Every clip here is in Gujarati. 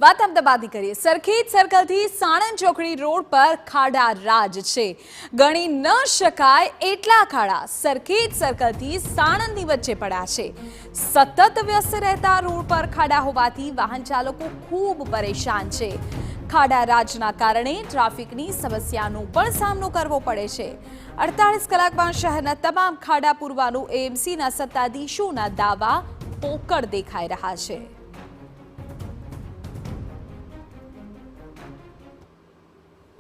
વાત અમદાવાદની કરીએ। સરખેજ સર્કલથી સાણંદ ચોકડી રોડ પર ખાડા રાજ છે। ગણી ન શકાય એટલા ખાડા સરખેજ સર્કલથી સાણંદની વચ્ચે પડ્યા છે। સતત વ્યસ્ત રહેતા રોડ પર ખાડા હોવાથી વાહન ચાલકો ખૂબ પરેશાન છે। ખાડા રાજના કારણે ટ્રાફિકની સમસ્યાનો પણ સામનો કરવો પડે છે। 48 કલાકમાં શહેરના તમામ ખાડા પૂરવાનું એએમસીના સત્તાધીશોના દાવા પોકળ દેખાઈ રહ્યા છે।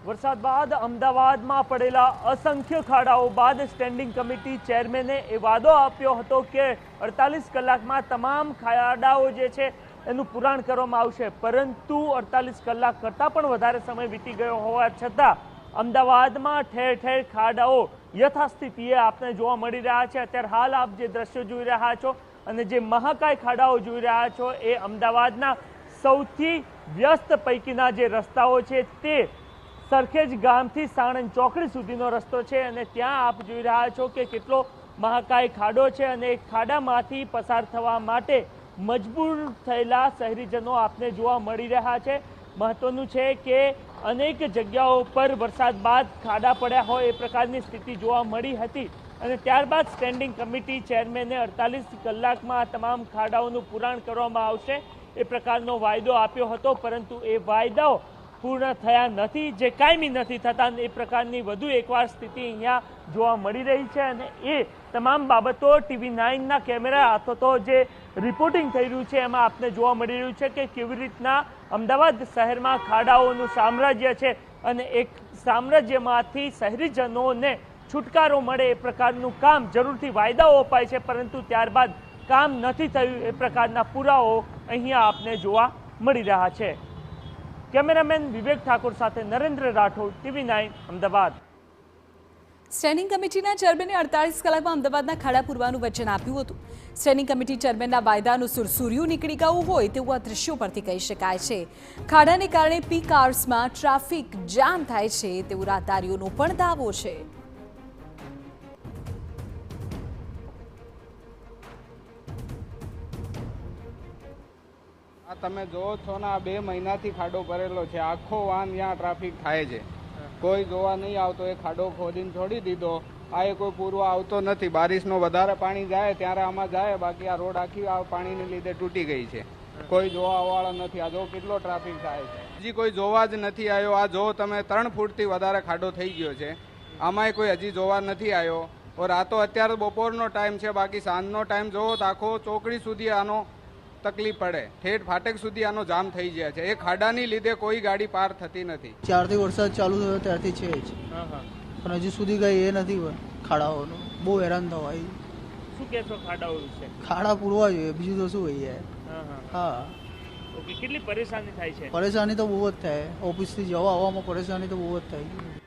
વરસાદ બાદ અમદાવાદમાં પડેલા અસંખ્ય ખાડાઓ બાદ સ્ટેન્ડિંગ કમિટી ચેરમેને એ વાદો આપ્યો હતો કે 48 કલાકમાં તમામ ખાડાઓ જે છે એનું પુરાણ કરવામાં આવશે, પરંતુ 48 કલાક કરતાં પણ વધારે સમય વીતી ગયો હોવા છતાં અમદાવાદમાં ઠેર ઠેર ખાડાઓ યથાસ્થિતિએ આપને જોવા મળી રહ્યા છે। અત્યારે હાલ આપ જે દ્રશ્યો જોઈ રહ્યા છો અને જે મહાકાય ખાડાઓ જોઈ રહ્યા છો એ અમદાવાદના સૌથી વ્યસ્ત પૈકીના જે રસ્તાઓ છે તે સરખેજ ગામથી સાણંદ ચોકડી સુધીનો રસ્તો છે અને ત્યાં આપ જોઈ રહ્યા છો કે કેટલો મહાકાય ખાડો છે અને એ ખાડામાંથી પસાર થવા માટે મજબૂર થયેલા શહેરીજનો આપને જોવા મળી રહ્યા છે। મહત્વનું છે કે અનેક જગ્યાઓ પર વરસાદ બાદ ખાડા પડ્યા હોય એ પ્રકારની સ્થિતિ જોવા મળી હતી અને ત્યારબાદ સ્ટેન્ડિંગ કમિટી ચેરમેને 48 કલાકમાં તમામ ખાડાઓનું પુરાણ કરવામાં આવશે એ પ્રકારનો વાયદો આપ્યો હતો, પરંતુ એ વાયદાઓ પૂર્ણ થયા નથી, જે કાયમી નથી થતા। એ પ્રકારની વધુ એકવાર સ્થિતિ અહીંયા જોવા મળી રહી છે અને એ તમામ બાબતો TV9ના કેમેરા અથવા જે રિપોર્ટિંગ થઈ રહ્યું છે એમાં આપને જોવા મળી રહ્યું છે કે કેવી રીતના અમદાવાદ શહેરમાં ખાડાઓનું સામ્રાજ્ય છે અને એક સામ્રાજ્યમાંથી શહેરીજનોને છુટકારો મળે એ પ્રકારનું કામ જરૂરથી વાયદાઓ અપાય છે, પરંતુ ત્યારબાદ કામ નથી થયું એ પ્રકારના પુરાવો અહીંયા આપને જોવા મળી રહ્યા છે। કેમેરામેન વિવેક ઠાકોર સાથે નરેન્દ્ર રાઠોડ, TV9 અમદાવાદ। સ્ટેન્ડિંગ કમિટીના ચેરમેને 48 કલાકમાં અમદાવાદના ખાડા પૂરવાનું વચન આપ્યું હતું। સ્ટેન્ડિંગ કમિટી ચેરમેનના વાયદાનું સુરસુર્યું નીકળી ગયું હોય તેવું આ દ્રશ્યો પરથી કહી શકાય છે। ખાડાને કારણે પીક આવર્સમાં ટ્રાફિક જામ થાય છે તેવું રાહદારીઓનો પણ દાવો છે। તમે જોવો છો ને, આ 2 મહિનાથી ખાડો ભરેલો છે, આખો વાન ત્યાં ટ્રાફિક થાય છે, કોઈ જોવા નહીં આવતો। એ ખાડો ખોદીને છોડી દીધો, આ એ કોઈ પૂરવા આવતો નથી। બારિશનો વધારે પાણી જાય ત્યારે આમાં જાય, બાકી આ રોડ આખી આ પાણીને લીધે તૂટી ગઈ છે, કોઈ જોવા વાળો નથી। આ જો કેટલો ટ્રાફિક થાય છે, હજી કોઈ જોવા જ નથી આવ્યો। આ જો તમે 3 ફૂટથી વધારે ખાડો થઈ ગયો છે, આમાંય કોઈ હજી જોવા નથી આવ્યો। ઓર આ તો અત્યારે બપોરનો ટાઈમ છે, બાકી સાંજનો ટાઈમ જોવો તો આખો ચોકડી સુધી આનો તકલીફ પડે, ઠેઠ ફાટક સુધી આનો જામ થઈ જાય છે। એ ખાડાની લીધે કોઈ ગાડી પાર થતી નથી। 4 થી વરસાદ ચાલુ થયો ત્યારથી છે જ, પણ હજી સુધી કઈ એ નથી ખાડાઓનો, બહુ હેરાન થવાય। શું કહેશો ખાડાઓ વિશે? ખાડા પૂરવા જોઈએ, બીજું તો શું કહીએ। હા, ઓકે, કેટલી પરેશાની થાય છે? પરેશાની તો બહુ જ થાય, ઓફિસથી જવા આવવામાં પરેશાની તો બહુ જ થાય।